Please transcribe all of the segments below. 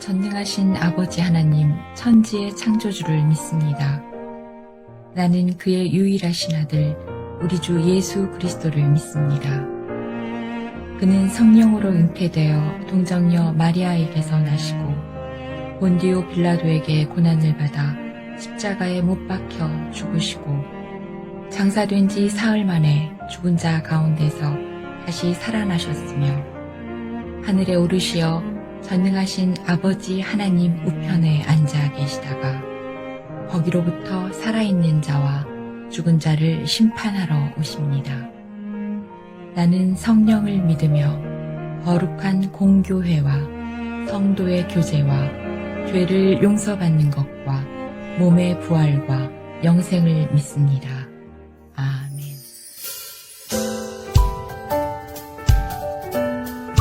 전능하신 아버지 하나님 천지의 창조주를 믿습니다. 나는 그의 유일하신 아들 우리 주 예수 그리스도를 믿습니다. 그는 성령으로 잉태되어 동정녀 마리아에게서 나시고 본디오 빌라도에게 고난을 받아 십자가에 못 박혀 죽으시고 장사된 지 사흘 만에 죽은 자 가운데서 다시 살아나셨으며 하늘에 오르시어 전능하신 아버지 하나님 우편에 앉아 계시다가 거기로부터 살아있는 자와 죽은 자를 심판하러 오십니다. 나는 성령을 믿으며 거룩한 공교회와 성도의 교제와 죄를 용서받는 것과 몸의 부활과 영생을 믿습니다. 아멘.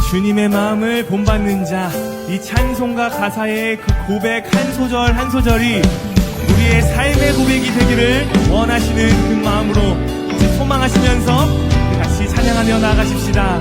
주님의 마음을 본받는 자, 이 찬송가 가사의 그 고백 한 소절 한 소절이 우리의 삶의 고백이 되기를 원하시는 그 마음으로 이제 소망하시면서 같이 찬양하며 나아가십시다.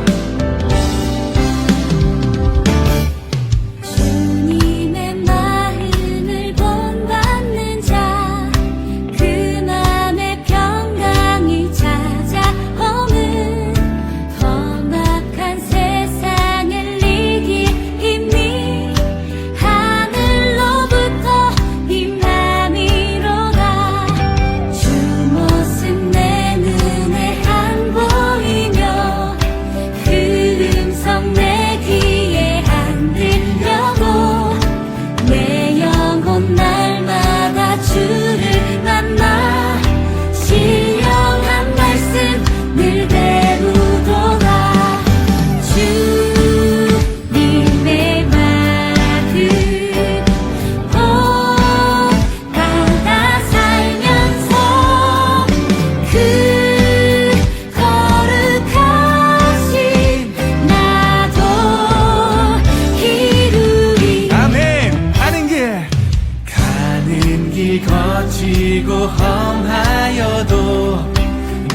거치고 험하여도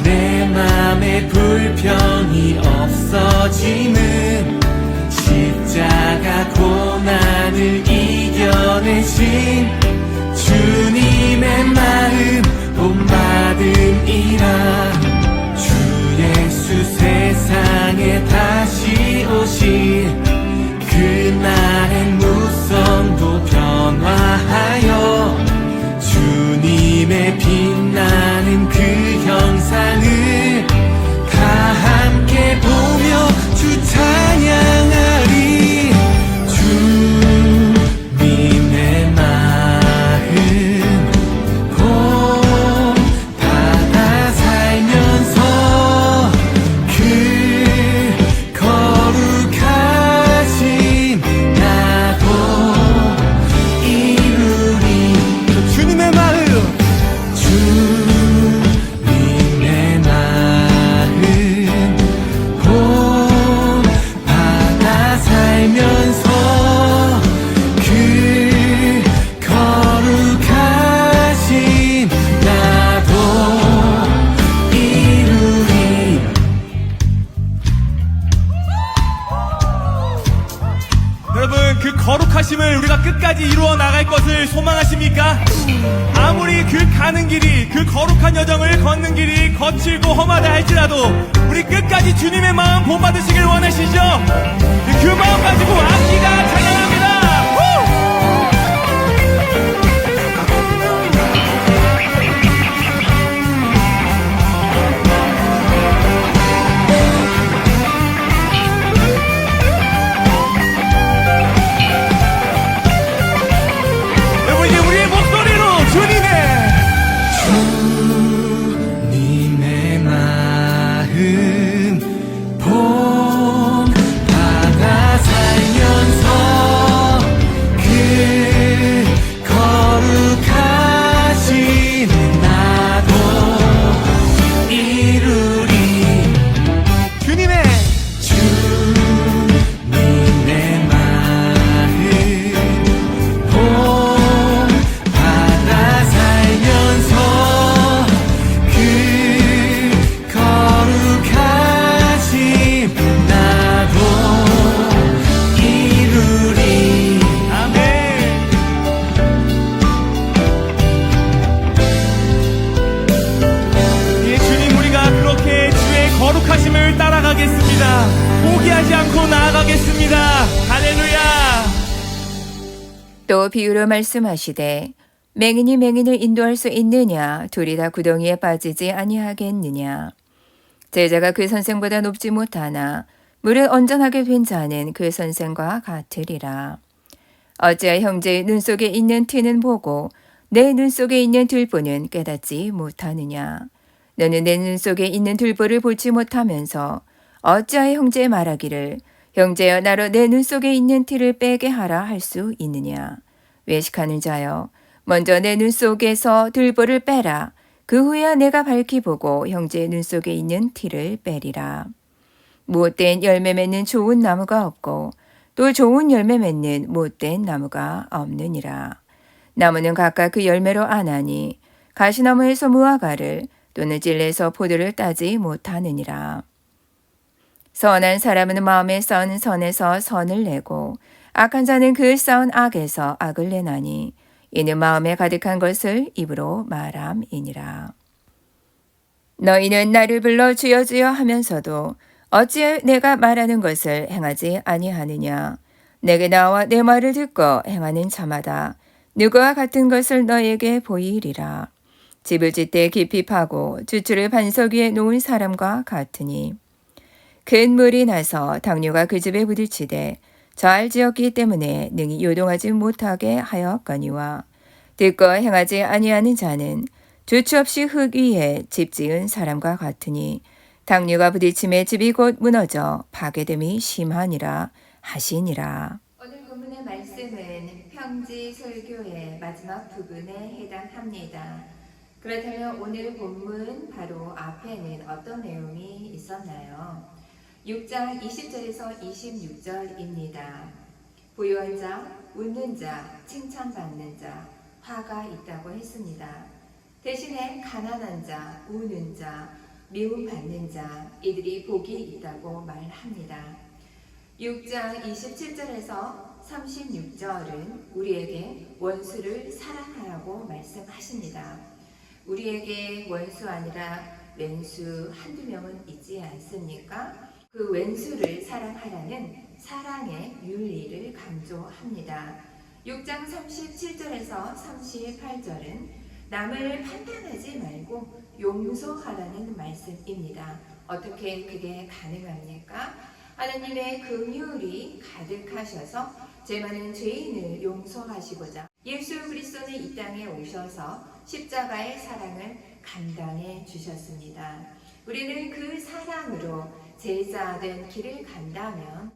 내 맘에 불평이 없어지는 십자가 고난을 이겨내신 주님의 마음 본받음이라. 주 예수 세상에 다시 오실 그날엔 무성도 변화하여 주님의 빛나는 그 형상을 다 함께 보며 주 찬양하리. 주님의 마음 본받아 살면서 그 거룩하신 나도 이루리. 주님의 마음 본받아 살면서 그 거룩하신 나도 이루리. 여러분, 그 거룩하심을 우리가 끝까지 이루어 나갈 것을 소망하십니까? 아무리 그 가는 길이, 그 거룩한 여정을 걷는 길이 거칠고 험하다 할지라도 우리 끝까지 주님의 마음 본받으시길 원하시죠? 그 마음 가지고 악기가 찬양합니다. 주님의 마음 본받아 살면서 거룩하심을 따라가겠습니다. 포기하지 않고 나아가겠습니다. 할렐루야. 또 비유로 말씀하시되 맹인이 맹인을 인도할 수 있느냐? 둘이 다 구덩이에 빠지지 아니하겠느냐? 제자가 그 선생보다 높지 못하나 물에 온전하게 된 자는 그 선생과 같으리라. 어찌하여 형제의 눈 속에 있는 티는 보고 내 눈 속에 있는 들보는 깨닫지 못하느냐? 너는 내 눈 속에 있는 들보를 보지 못하면서 어찌하여 형제의 말하기를 형제여 나로 내 눈 속에 있는 티를 빼게 하라 할 수 있느냐? 외식하는 자여 먼저 내 눈 속에서 들보를 빼라. 그 후에야 내가 밝히 보고 형제의 눈 속에 있는 티를 빼리라. 못된 열매 맺는 좋은 나무가 없고 또 좋은 열매 맺는 못된 나무가 없느니라. 나무는 각각 그 열매로 아나니 가시나무에서 무화과를 또는 찔레에서 포도를 따지 못하느니라. 선한 사람은 마음에 쌓은 선에서 선을 내고 악한 자는 그 쌓은 악에서 악을 내나니 이는 마음에 가득한 것을 입으로 말함이니라. 너희는 나를 불러 주여 주여 하면서도 어찌 내가 말하는 것을 행하지 아니하느냐? 내게 나와 내 말을 듣고 행하는 자마다 누구와 같은 것을 너에게 보이리라. 집을 짓되 깊이 파고 주추를 반석 위에 놓은 사람과 같으니 큰 물이 나서 당류가 그 집에 부딪히되 잘 지었기 때문에 능히 요동하지 못하게 하였거니와 듣고 행하지 아니하는 자는 주추 없이 흙 위에 집 지은 사람과 같으니 당류가 부딪힘에 집이 곧 무너져 파괴됨이 심하니라 하시니라. 오늘 본문의 말씀은 평지 설교의 마지막 부분에 해당합니다. 그렇다면 오늘 본문 바로 앞에는 어떤 내용이 있었나요? 6장 20절에서 26절입니다. 부유한 자, 웃는 자, 칭찬받는 자, 화가 있다고 했습니다. 대신에 가난한 자, 우는 자, 미움받는 자, 이들이 복이 있다고 말합니다. 6장 27절에서 36절은 우리에게 원수를 사랑하라고 말씀하십니다. 우리에게 원수 아니라 왼수 한두 명은 있지 않습니까? 그 왼수를 사랑하라는 사랑의 윤리를 강조합니다. 6장 37절에서 38절은 남을 판단하지 말고 용서하라는 말씀입니다. 어떻게 그게 가능합니까? 하나님의 긍휼이 가득하셔서 죄 많은 죄인을 용서하시고자 예수 그리스도는 이 땅에 오셔서 십자가의 사랑을 감당해 주셨습니다. 우리는 그 사랑으로 제자된 길을 간다면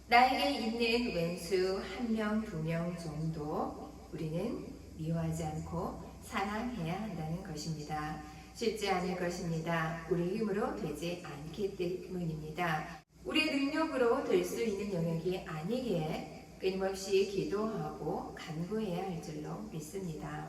나에게 있는 왼수 1명, 2명 정도 우리는 미워하지 않고 사랑해야 한다는 것입니다. 쉽지 않을 것입니다. 우리 힘으로 되지 않기 때문입니다. 우리의 능력으로 될 수 있는 영역이 아니기에 끊임없이 기도하고 간구해야 할 줄로 믿습니다.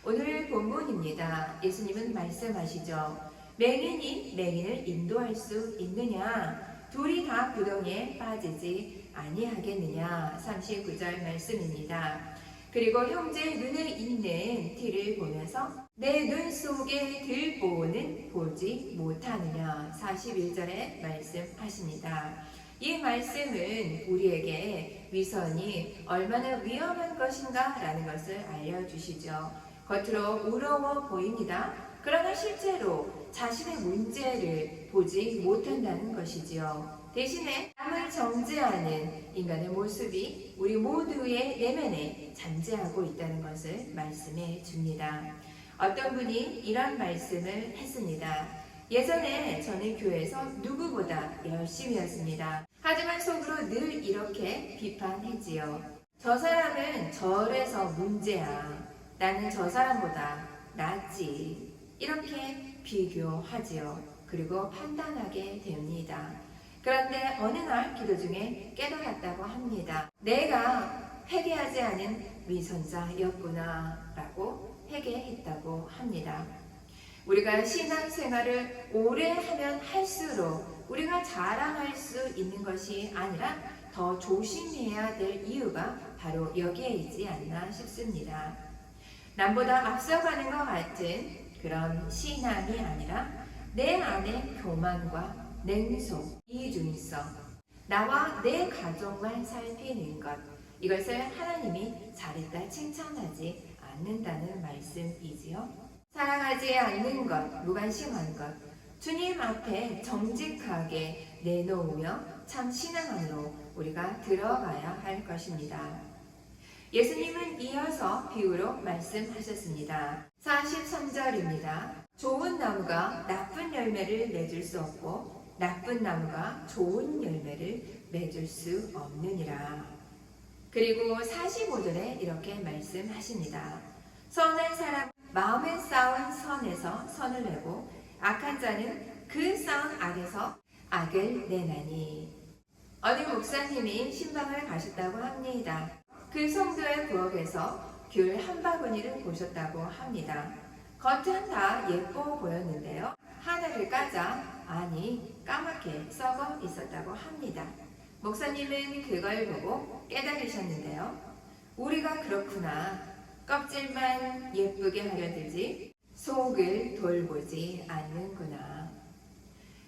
오늘 본문입니다. 예수님은 말씀하시죠. 맹인이 맹인을 인도할 수 있느냐? 둘이 다 구덩이에 빠지지 아니하겠느냐? 39절 말씀입니다. 그리고 형제의 눈에 있는 티를 보면서 내 눈 속에 들보는 보지 못하느냐? 41절에 말씀하십니다. 이 말씀은 우리에게 위선이 얼마나 위험한 것인가 라는 것을 알려주시죠. 겉으로 우러워 보입니다. 그러나 실제로 자신의 문제를 보지 못한다는 것이지요. 대신에 남을 정죄하는 인간의 모습이 우리 모두의 내면에 잠재하고 있다는 것을 말씀해 줍니다. 어떤 분이 이런 말씀을 했습니다. 예전에 저는 교회에서 누구보다 열심히였습니다. 하지만 속으로 늘 이렇게 비판했지요. 저 사람은 저래서 문제야. 나는 저 사람보다 낫지. 이렇게 비교하지요. 그리고 판단하게 됩니다. 그런데 어느 날 기도 중에 깨달았다고 합니다. 내가 회개하지 않은 위선자였구나 라고 회개했다고 합니다. 우리가 신앙생활을 오래 하면 할수록 우리가 자랑할 수 있는 것이 아니라 더 조심해야 될 이유가 바로 여기에 있지 않나 싶습니다. 남보다 앞서가는 것 같은 그런 신앙이 아니라 내 안에 교만과 냉소, 이중성, 나와 내 가족만 살피는 것, 이것을 하나님이 잘했다 칭찬하지 않는다는 말씀이지요. 사랑하지 않는 것, 무관심한 것, 주님 앞에 정직하게 내놓으며 참 신앙 안으로 우리가 들어가야 할 것입니다. 예수님은 이어서 비유로 말씀하셨습니다. 43절입니다. 좋은 나무가 나쁜 열매를 맺을 수 없고 나쁜 나무가 좋은 열매를 맺을 수 없느니라. 그리고 45절에 이렇게 말씀하십니다. 선한 사람 마음에 쌓은 선에서 선을 내고 악한 자는 그 쌓은 악에서 악을 내나니. 어느 목사님이 신방을 가셨다고 합니다. 그 성도의 부엌에서 귤 한 바구니를 보셨다고 합니다. 겉은 다 예뻐 보였는데요. 하나를 까자 안이 까맣게 썩어 있었다고 합니다. 목사님은 그걸 보고 깨달으셨는데요. 우리가 그렇구나. 껍질만 예쁘게 하려 들지 속을 돌보지 않는구나.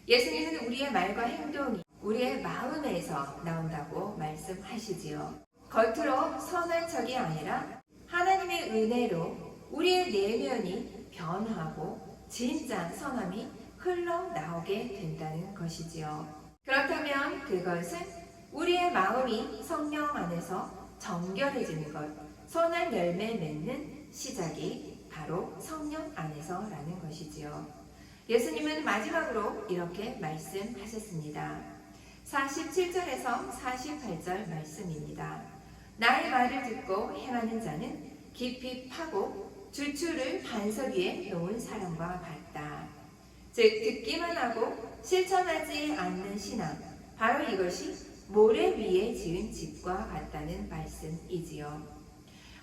예수님은 우리의 말과 행동이 우리의 마음에서 나온다고 말씀하시지요. 겉으로 선한 척이 아니라 하나님의 은혜로 우리의 내면이 변하고 진짜 선함이 흘러나오게 된다는 것이지요. 그렇다면 그것은 우리의 마음이 성령 안에서 정결해지는 것, 선한 열매 맺는 시작이 바로 성령 안에서라는 것이지요. 예수님은 마지막으로 이렇게 말씀하셨습니다. 47절에서 48절 말씀입니다. 나의 말을 듣고 행하는 자는 깊이 파고 주추를 반석 위에 놓은 사람과 같다. 즉 듣기만 하고 실천하지 않는 신앙, 바로 이것이 모래 위에 지은 집과 같다는 말씀이지요.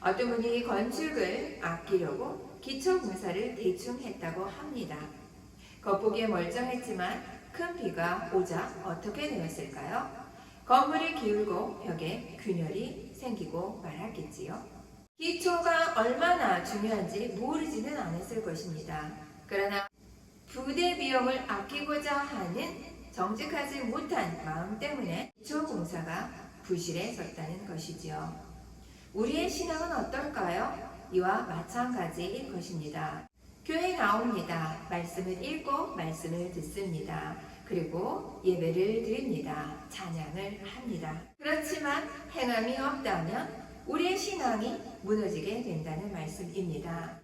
어떤 분이 건축을 아끼려고 기초공사를 대충 했다고 합니다. 겉보기에 멀쩡했지만 큰 비가 오자 어떻게 되었을까요? 건물이 기울고 벽에 균열이 생기고 말았겠지요. 기초가 얼마나 중요한지 모르지는 않았을 것입니다. 그러나 부대 비용을 아끼고자 하는 정직하지 못한 마음 때문에 기초 공사가 부실해졌다는 것이지요. 우리의 신앙은 어떨까요? 이와 마찬가지일 것입니다. 교회에 나옵니다. 말씀을 읽고 말씀을 듣습니다. 그리고 예배를 드립니다. 찬양을 합니다. 그렇지만 행함이 없다면 우리의 신앙이 무너지게 된다는 말씀입니다.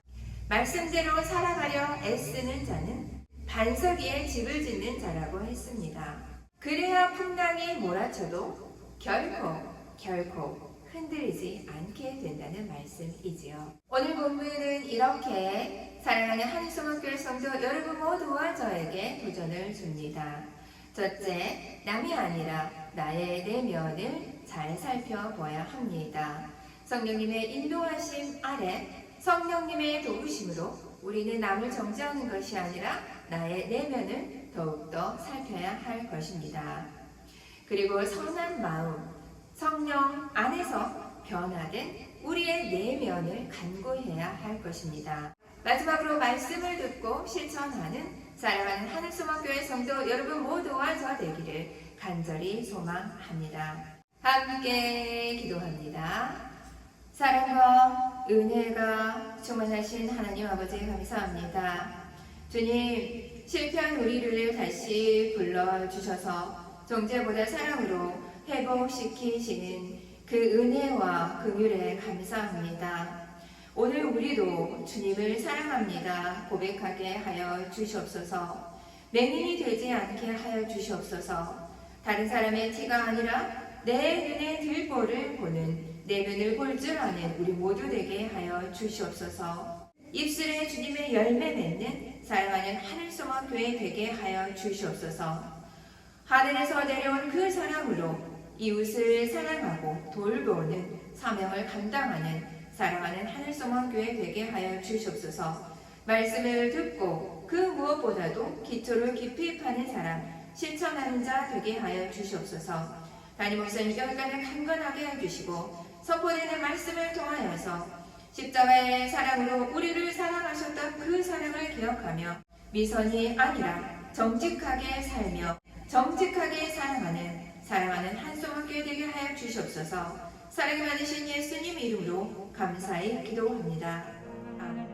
말씀대로 살아가려 애쓰는 자는 반석 위에 집을 짓는 자라고 했습니다. 그래야 풍랑이 몰아쳐도 결코 흔들리지 않게 된다는 말씀이지요. 오늘 본문은 이렇게 사랑하는 한일소망교회 성도 여러분 모두와 저에게 도전을 줍니다. 첫째, 남이 아니라 나의 내면을 잘 살펴보아야 합니다. 성령님의 인도하심 아래 성령님의 도우심으로 우리는 남을 정죄하는 것이 아니라 나의 내면을 더욱더 살펴야 할 것입니다. 그리고 선한 마음, 성령 안에서 변화된 우리의 내면을 간구해야 할 것입니다. 마지막으로 말씀을 듣고 실천하는 사랑하는 하늘소망교회 성도 여러분 모두와 저 되기를 간절히 소망합니다. 함께 기도합니다. 사랑과 은혜가 충만하신 하나님 아버지 감사합니다. 주님, 실패한 우리를 다시 불러주셔서 정죄보다 사랑으로 회복시키시는 그 은혜와 긍휼에 감사합니다. 오늘 우리도 주님을 사랑합니다 고백하게 하여 주시옵소서. 맹인이 되지 않게 하여 주시옵소서. 다른 사람의 티가 아니라 내 눈에 들보를 보는 내면을 볼 줄 아는 우리 모두 되게 하여 주시옵소서. 입술에 주님의 열매 맺는 사랑하는 하늘소망교회 되게 하여 주시옵소서. 하늘에서 내려온 그 사랑으로 이웃을 사랑하고 돌보는 사명을 감당하는 사랑하는 하늘소망교회 되게 하여 주시옵소서. 말씀을 듣고 그 무엇보다도 기초를 깊이 파는 사람, 실천하는 자 되게 하여 주시옵소서. 담임 목사님 여기까지 강건하게 해주시고 선포되는 말씀을 통하여서 십자가의 사랑으로 우리를 사랑하셨던 그 사랑을 기억하며 미선이 아니라 정직하게 살며 정직하게 사랑하는 한송학교에 되게 하여 주시옵소서. 사랑이 많으신 예수님 이름으로 감사히 기도합니다. 아멘.